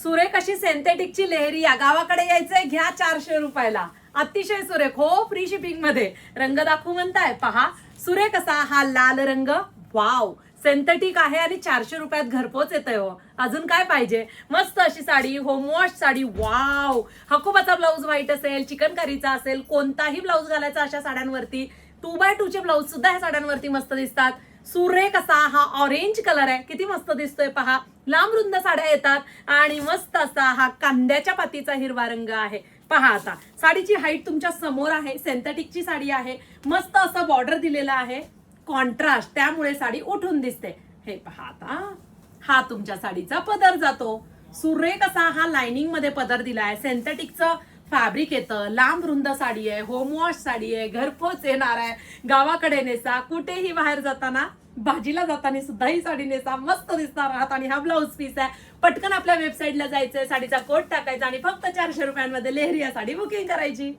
सुरेख अशी सिंथेटिकची लेहरी या गावाकडे यायचंय घ्या 400 रुपयाला. अतिशय सुरेख हो, फ्री शिपिंग मध्ये. रंग दाखवू म्हणताय पहा. सुरेख असा हा लाल रंग. वाव, सिंथेटिक आहे आणि 400 रुपयात घरपोच येतंय हो. अजून काय पाहिजे. मस्त अशी sari, home wash sari. Wow, हकुबाचा ब्लाऊज व्हाईट असेल, चिकनकारीचा असेल, कोणताही ब्लाऊज घालायचा अशा साड्यांवरती. 2x2 चे ब्लाऊज सुद्धा ह्या साड्यांवरती मस्त दिसतात. सुरेख असा हा ऑरेंज कलर आहे, किती मस्त दिसतोय पहा. लांब रुंद साड्या येतात आणि मस्त असा हा कांद्याच्या पातीचा हिरवा रंग आहे. पहा आता साडीची हाईट तुमच्या समोर आहे. सिंथेटिकची साडी आहे. मस्त असं बॉर्डर दिलेला आहे, कॉन्ट्रास्ट, त्यामुळे साडी उठून दिसते. हे पहा आता हा तुमच्या साडीचा पदर जातो. सुरेख असा हा लाइनिंग मध्ये पदर दिलाय. सिंथेटिकचं फॅब्रिक येतं. लांब रुंद साडी आहे, होम वॉश साडी आहे, घरपोच येणार आहे. गावाकडे नेसा, कुठेही बाहेर जाताना, भाजीला जाताना सुद्धा ही साडी नेसा, मस्त दिसणार आहात. आणि हा ब्लाऊज पीस आहे. पटकन आपल्या वेबसाईटला जायचंय, साडीचा कोड टाकायचा आणि फक्त 400 रुपयांमध्ये लेहरी या साडी बुकिंग करायची.